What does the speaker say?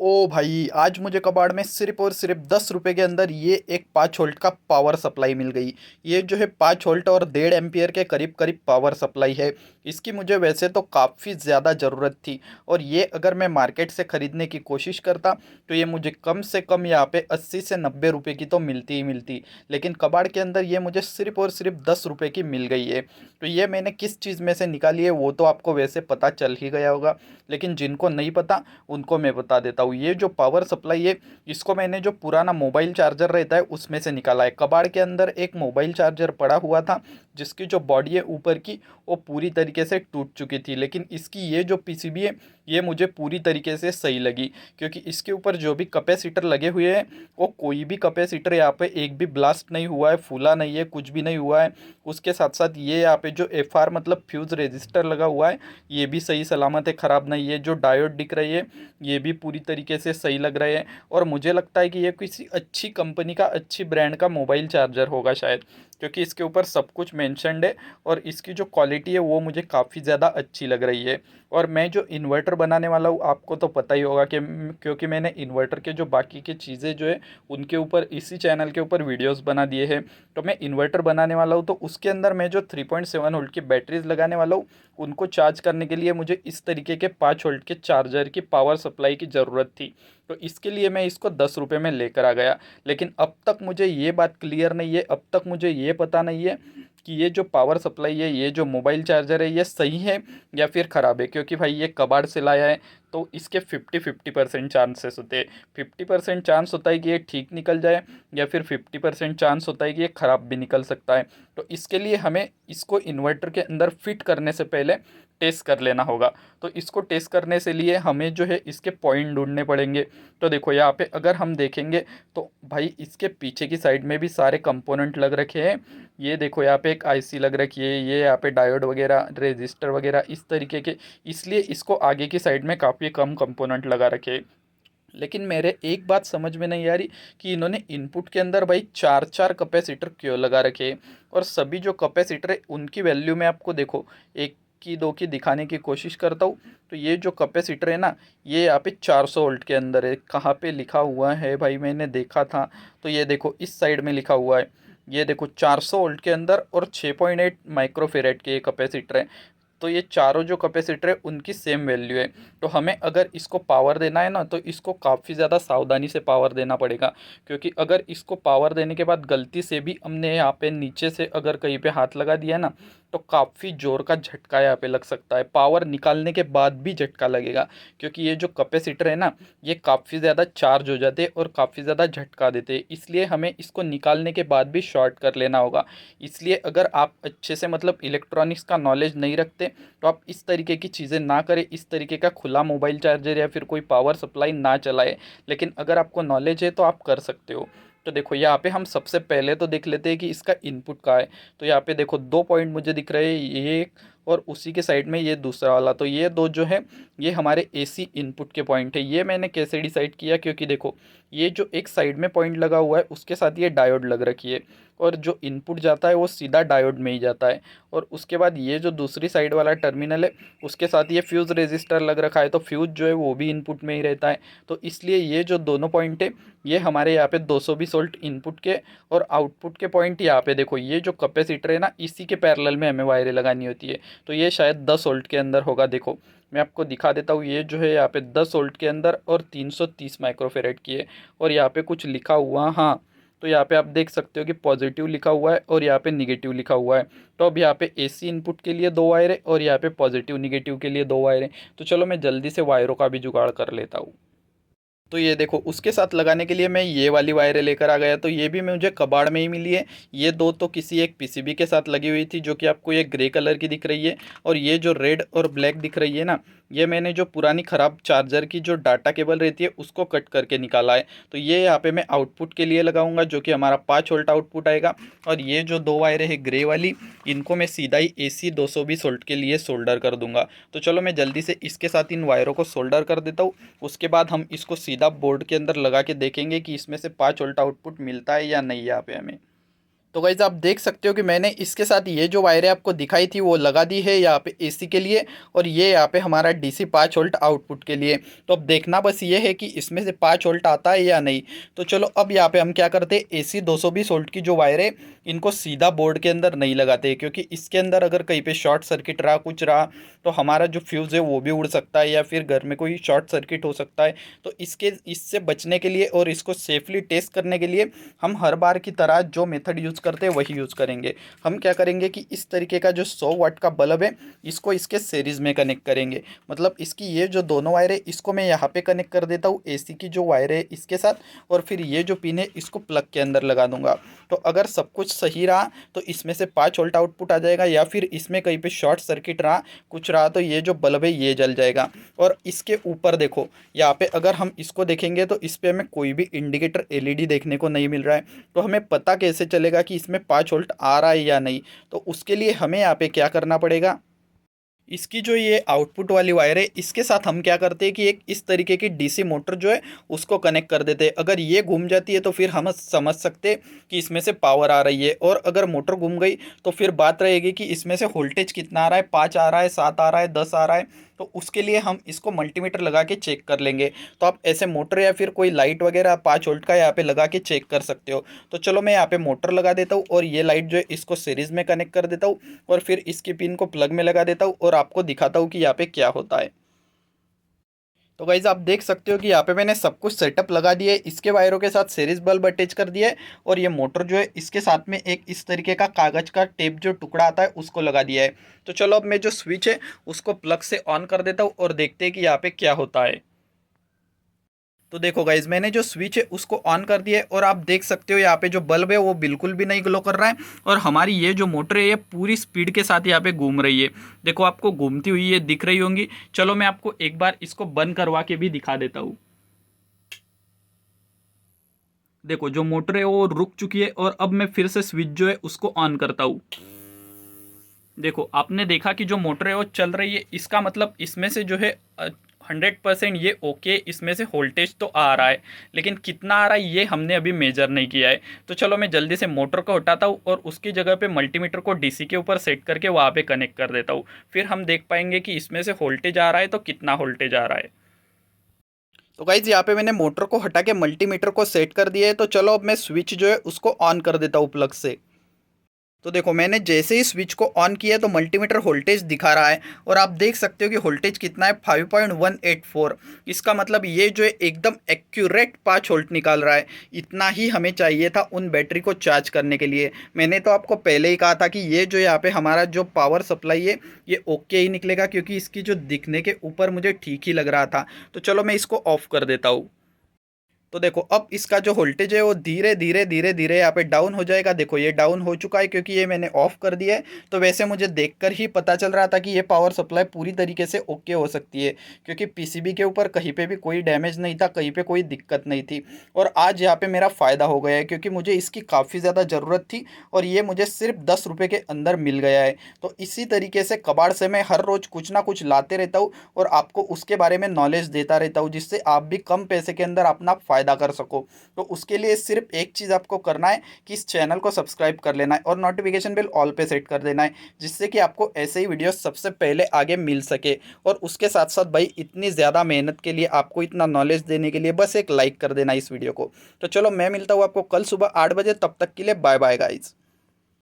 ओ भाई, आज मुझे कबाड़ में सिर्फ और सिर्फ 10 रुपए के अंदर ये एक 5 वोल्ट का पावर सप्लाई मिल गई। ये जो है 5 वोल्ट और 1.5 एम्पियर के करीब करीब पावर सप्लाई है। इसकी मुझे वैसे तो काफ़ी ज़्यादा ज़रूरत थी, और ये अगर मैं मार्केट से ख़रीदने की कोशिश करता तो ये मुझे कम से कम यहाँ पे 80 से 90 रुपए की तो मिलती ही मिलती। लेकिन कबाड़ के अंदर ये मुझे सिर्फ और सिर्फ 10 रुपए की मिल गई है। तो ये मैंने किस चीज़ में से निकाली है वो तो आपको वैसे पता चल ही गया होगा, लेकिन जिनको नहीं पता उनको मैं बता देता हूँ। ये जो पावर सप्लाई है, इसको मैंने जो पुराना मोबाइल चार्जर रहता है उसमें से निकाला है। कबाड़ के अंदर एक मोबाइल चार्जर पड़ा हुआ था, जिसकी जो बॉडी है ऊपर की वो पूरी तरीके से टूट चुकी थी, लेकिन इसकी ये जो पीसीबी है ये मुझे पूरी तरीके से सही लगी, क्योंकि इसके ऊपर जो भी कैपेसिटर लगे हुए हैं वो कोई भी कैपेसिटर यहाँ पे एक भी ब्लास्ट नहीं हुआ है, फूला नहीं है, कुछ भी नहीं हुआ है। उसके साथ साथ ये यहाँ पे जो एफ आर मतलब फ्यूज़ रजिस्टर लगा हुआ है ये भी सही सलामत है, ख़राब नहीं है। जो डायोड दिख रही है ये भी पूरी तरीके से सही लग रहे हैं, और मुझे लगता है कि ये किसी अच्छी कंपनी का, अच्छी ब्रांड का मोबाइल चार्जर होगा शायद, क्योंकि इसके ऊपर सब कुछ मेंशन्ड है। और इसकी जो क्वालिटी है वो मुझे काफ़ी ज़्यादा अच्छी लग रही है। और मैं जो इन्वर्टर बनाने वाला हूँ आपको तो पता ही होगा कि क्योंकि मैंने इन्वर्टर के जो बाकी की चीज़ें जो है उनके ऊपर इसी चैनल के ऊपर वीडियोस बना दिए हैं। तो मैं इन्वर्टर बनाने वाला हूँ, तो उसके अंदर मैं जो 3.7 वोल्ट की बैटरीज लगाने वाला हूँ उनको चार्ज करने के लिए मुझे इस तरीके के 5 वोल्ट के चार्जर की पावर सप्लाई की ज़रूरत थी। तो इसके लिए मैं इसको 10 रुपये में लेकर आ गया। लेकिन अब तक मुझे ये बात क्लियर नहीं है, अब तक मुझे ये पता नहीं है कि ये जो पावर सप्लाई है, ये जो मोबाइल चार्जर है, ये सही है या फिर ख़राब है। क्योंकि भाई ये कबाड़ से लाया है, तो इसके 50-50% चांसेस होते हैं। 50% चांस होता है कि ये ठीक निकल जाए, या फिर 50% चांस होता है कि ये ख़राब भी निकल सकता है। तो इसके लिए हमें इसको इन्वर्टर के अंदर फिट करने से पहले टेस्ट कर लेना होगा। तो इसको टेस्ट करने से लिए हमें जो है इसके पॉइंट ढूंढने पड़ेंगे। तो देखो यहाँ पे अगर हम देखेंगे तो भाई इसके पीछे की साइड में भी सारे कंपोनेंट लग रखे हैं। ये देखो यहाँ पे एक आईसी लग रखी है, ये यहाँ पे डायोड वगैरह, रेजिस्टर वगैरह इस तरीके के, इसलिए इसको आगे की साइड में काफ़ी कम कंपोनेंट लगा रखे हैं। लेकिन मेरे एक बात समझ में नहीं आ रही कि इन्होंने इनपुट के अंदर भाई चार चार कैपेसिटर क्यों लगा रखे हैं। और सभी जो कैपेसिटर है उनकी वैल्यू में आपको देखो एक की दो की दिखाने की कोशिश करता हूँ। तो ये जो कैपेसिटर है ना, ये यहाँ पे 400 वोल्ट के अंदर है। कहाँ पे लिखा हुआ है भाई, मैंने देखा था। तो ये देखो इस साइड में लिखा हुआ है, ये देखो 400 वोल्ट के अंदर और 6.8 माइक्रोफेरेड के ये कैपेसिटर है। तो ये चारों जो कैपेसिटर है उनकी सेम वैल्यू है। तो हमें अगर इसको पावर देना है ना, तो इसको काफ़ी ज़्यादा सावधानी से पावर देना पड़ेगा। क्योंकि अगर इसको पावर देने के बाद गलती से भी हमने यहाँ पे नीचे से अगर कहीं पे हाथ लगा दिया ना, तो काफ़ी ज़ोर का झटका यहाँ पे लग सकता है। पावर निकालने के बाद भी झटका लगेगा, क्योंकि ये जो कैपेसिटर है ना, ये काफ़ी ज़्यादा चार्ज हो जाते हैं और काफ़ी ज़्यादा झटका देते हैं। इसलिए हमें इसको निकालने के बाद भी शॉर्ट कर लेना होगा। इसलिए अगर आप अच्छे से मतलब इलेक्ट्रॉनिक्स का नॉलेज नहीं रखते तो आप इस तरीके की चीज़ें ना करें, इस तरीके का खुला मोबाइल चार्जर या फिर कोई पावर सप्लाई ना चलाए। लेकिन अगर आपको नॉलेज है तो आप कर सकते हो। तो देखो यहाँ पे हम सबसे पहले तो देख लेते हैं कि इसका इनपुट कहाँ है। तो यहाँ पे देखो दो पॉइंट मुझे दिख रहे हैं, ये एक और उसी के साइड में ये दूसरा वाला। तो ये दो जो है ये हमारे एसी इनपुट के पॉइंट है। ये मैंने कैसे डिसाइड किया, क्योंकि देखो ये जो एक साइड में पॉइंट लगा हुआ है उसके साथ ये डायोड लग रखी है, और जो इनपुट जाता है वो सीधा डायोड में ही जाता है। और उसके बाद ये जो दूसरी साइड वाला टर्मिनल है उसके साथ ये फ्यूज़ रेजिस्टर लग रखा है, तो फ्यूज़ जो है वो भी इनपुट में ही रहता है। तो इसलिए ये जो दोनों पॉइंट है ये हमारे यहाँ पे 220 वोल्ट इनपुट के, और आउटपुट के पॉइंट यहाँ पे देखो ये जो कैपेसिटर है ना इसी के पैरेलल में हमें वायरें लगानी होती है। तो ये शायद 10 वोल्ट के अंदर होगा। देखो मैं आपको दिखा देता हूँ, ये जो है यहाँ पे 10 वोल्ट के अंदर और 330 माइक्रोफेरेड की है। और यहाँ पे कुछ लिखा हुआ, हाँ, तो यहाँ पे आप देख सकते हो कि पॉजिटिव लिखा हुआ है और यहाँ पे निगेटिव लिखा हुआ है। तो अब यहाँ पे एसी इनपुट के लिए दो वायर है और यहाँ पे पॉजिटिव निगेटिव के लिए दो वायर है। तो चलो मैं जल्दी से वायरों का भी जुगाड़ कर लेता हूँ। तो ये देखो उसके साथ लगाने के लिए मैं ये वाली वायरें लेकर आ गया। तो ये भी मुझे कबाड़ में ही मिली है। ये दो तो किसी एक पीसीबी के साथ लगी हुई थी, जो कि आपको ये ग्रे कलर की दिख रही है। और ये जो रेड और ब्लैक दिख रही है ना, ये मैंने जो पुरानी ख़राब चार्जर की जो डाटा केबल रहती है उसको कट करके निकाला है। तो ये यहाँ पे मैं आउटपुट के लिए लगाऊंगा, जो कि हमारा 5 वोल्ट आउटपुट आएगा। और ये जो दो वायरें हैं ग्रे वाली, इनको मैं सीधा ही एसी 220 वोल्ट के लिए सोल्डर कर दूंगा। तो चलो मैं जल्दी से इसके साथ इन वायरों को सोल्डर कर देता हूँ। उसके बाद हम इसको सीधा बोर्ड के अंदर लगा के देखेंगे कि इसमें से 5 वोल्ट आउटपुट मिलता है या नहीं यहाँ पे हमें। तो गाइज़ आप देख सकते हो कि मैंने इसके साथ ये जो वायरें आपको दिखाई थी वो लगा दी है यहाँ पे एसी के लिए, और ये यहाँ पे हमारा डीसी 5 वोल्ट आउटपुट के लिए। तो अब देखना बस ये है कि इसमें से 5 वोल्ट आता है या नहीं। तो चलो अब यहाँ पे हम क्या करते हैं, एसी 220 वोल्ट की जो वायर है इनको सीधा बोर्ड के अंदर नहीं लगाते, क्योंकि इसके अंदर अगर कहीं पे शॉर्ट सर्किट रहा कुछ रहा तो हमारा जो फ्यूज़ है वो भी उड़ सकता है, या फिर घर में कोई शॉर्ट सर्किट हो सकता है। तो इससे बचने के लिए और इसको सेफली टेस्ट करने के लिए हम हर बार की तरह जो मेथड यूज़ करते हैं वही यूज़ करेंगे। हम क्या करेंगे कि इस तरीके का जो 100 वाट का बल्ब है इसको इसके सीरीज़ में कनेक्ट करेंगे। मतलब इसकी ये जो दोनों वायर है इसको मैं यहाँ पे कनेक्ट कर देता हूँ एसी की जो वायर है इसके साथ, और फिर ये जो पिन है इसको प्लग के अंदर लगा दूंगा। तो अगर सब कुछ सही रहा तो इसमें से 5 वोल्ट आउटपुट आ जाएगा, या फिर इसमें कहीं पे शॉर्ट सर्किट रहा कुछ रहा तो ये जो बल्ब है ये जल जाएगा। और इसके ऊपर देखो यहाँ पे अगर हम इसको देखेंगे तो इस पे हमें कोई भी इंडिकेटर एलईडी देखने को नहीं मिल रहा है। तो हमें पता कैसे चलेगा कि इसमें 5 वोल्ट आ रहा है या नहीं। तो उसके लिए हमें यहाँ पे क्या करना पड़ेगा, इसकी जो ये आउटपुट वाली वायर है इसके साथ हम क्या करते हैं कि एक इस तरीके की डीसी मोटर जो है उसको कनेक्ट कर देते हैं। अगर ये घूम जाती है तो फिर हम समझ सकते हैं कि इसमें से पावर आ रही है, और अगर मोटर घूम गई तो फिर बात रहेगी कि इसमें से वोल्टेज कितना आ रहा है, 5 आ रहा है, 7 आ रहा है, 10 आ रहा है। तो उसके लिए हम इसको मल्टीमीटर लगा के चेक कर लेंगे। तो आप ऐसे मोटर या फिर कोई लाइट वगैरह 5 वोल्ट का यहाँ पे लगा के चेक कर सकते हो। तो चलो मैं यहाँ पे मोटर लगा देता हूँ और ये लाइट जो है इसको सीरीज़ में कनेक्ट कर देता हूँ, और फिर इसकी पिन को प्लग में लगा देता हूँ और आपको दिखाता हूँ कि यहाँ पे क्या होता है। तो गाइज आप देख सकते हो कि यहाँ पे मैंने सब कुछ सेटअप लगा दिया है, इसके वायरों के साथ सीरीज बल्ब अटैच कर दिया है, और ये मोटर जो है इसके साथ में एक इस तरीके का कागज़ का टेप जो टुकड़ा आता है उसको लगा दिया है। तो चलो अब मैं जो स्विच है उसको प्लग से ऑन कर देता हूँ और देखते हैं कि यहाँ पे क्या होता है। तो देखो गाइज मैंने जो स्विच है उसको ऑन कर दिया है, और आप देख सकते हो यहाँ पे जो बल्ब है वो बिल्कुल भी नहीं ग्लो कर रहा है, और हमारी ये जो मोटर है ये पूरी स्पीड के साथ यहाँ पे घूम रही है। देखो आपको घूमती हुई ये दिख रही होंगी। चलो मैं आपको एक बार इसको बंद करवा के भी दिखा देता हूँ। देखो जो मोटर है वो रुक चुकी है, और अब मैं फिर से स्विच जो है उसको ऑन करता हूँ। देखो आपने देखा कि जो मोटर है वो चल रही है, इसका मतलब इसमें से जो है 100% ये ओके, इसमें से वोल्टेज तो आ रहा है, लेकिन कितना आ रहा है ये हमने अभी मेजर नहीं किया है। तो चलो मैं जल्दी से मोटर को हटाता हूँ और उसकी जगह पे मल्टीमीटर को डीसी के ऊपर सेट करके वहाँ पे कनेक्ट कर देता हूँ। फिर हम देख पाएंगे कि इसमें से वोल्टेज आ रहा है तो कितना वोल्टेज आ रहा है। तो गाइज यहाँ पे मैंने मोटर को हटा के मल्टीमीटर को सेट कर दिया है। तो चलो अब मैं स्विच जो है उसको ऑन कर देता हूँ प्लग से। तो देखो मैंने जैसे ही स्विच को ऑन किया तो मल्टीमीटर वोल्टेज दिखा रहा है, और आप देख सकते हो कि वोल्टेज कितना है, 5.184। इसका मतलब ये जो है एकदम एक्यूरेट 5 वोल्ट निकाल रहा है। इतना ही हमें चाहिए था उन बैटरी को चार्ज करने के लिए। मैंने तो आपको पहले ही कहा था कि ये जो यहाँ पे हमारा जो पावर सप्लाई है ये ओके ही निकलेगा, क्योंकि इसकी जो दिखने के ऊपर मुझे ठीक ही लग रहा था। तो चलो मैं इसको ऑफ कर देता हूँ। तो देखो अब इसका जो वोल्टेज है वो धीरे धीरे धीरे धीरे यहाँ पे डाउन हो जाएगा। देखो ये डाउन हो चुका है क्योंकि ये मैंने ऑफ कर दिया है। तो वैसे मुझे देखकर ही पता चल रहा था कि ये पावर सप्लाई पूरी तरीके से ओके हो सकती है, क्योंकि पीसीबी के ऊपर कहीं पे भी कोई डैमेज नहीं था, कहीं पे कोई दिक्कत नहीं थी। और आज यहाँ पे मेरा फ़ायदा हो गया है, क्योंकि मुझे इसकी काफ़ी ज़्यादा ज़रूरत थी, और ये मुझे सिर्फ 10 रुपये के अंदर मिल गया है। तो इसी तरीके से कबाड़ से मैं हर रोज़ कुछ ना कुछ लाते रहता हूँ और आपको उसके बारे में नॉलेज देता रहता हूँ, जिससे आप भी कम पैसे के अंदर अपना फ़ायदा कर सको। तो उसके लिए सिर्फ एक चीज़ आपको करना है कि इस चैनल को सब्सक्राइब कर लेना है और नोटिफिकेशन बिल ऑल पे सेट कर देना है, जिससे कि आपको ऐसे ही वीडियो सबसे पहले आगे मिल सके। और उसके साथ साथ भाई इतनी ज़्यादा मेहनत के लिए, आपको इतना नॉलेज देने के लिए बस एक लाइक कर देना इस वीडियो को। तो चलो मैं मिलता हूँ आपको कल सुबह 8 बजे, तब तक के लिए बाय बाय गाइज।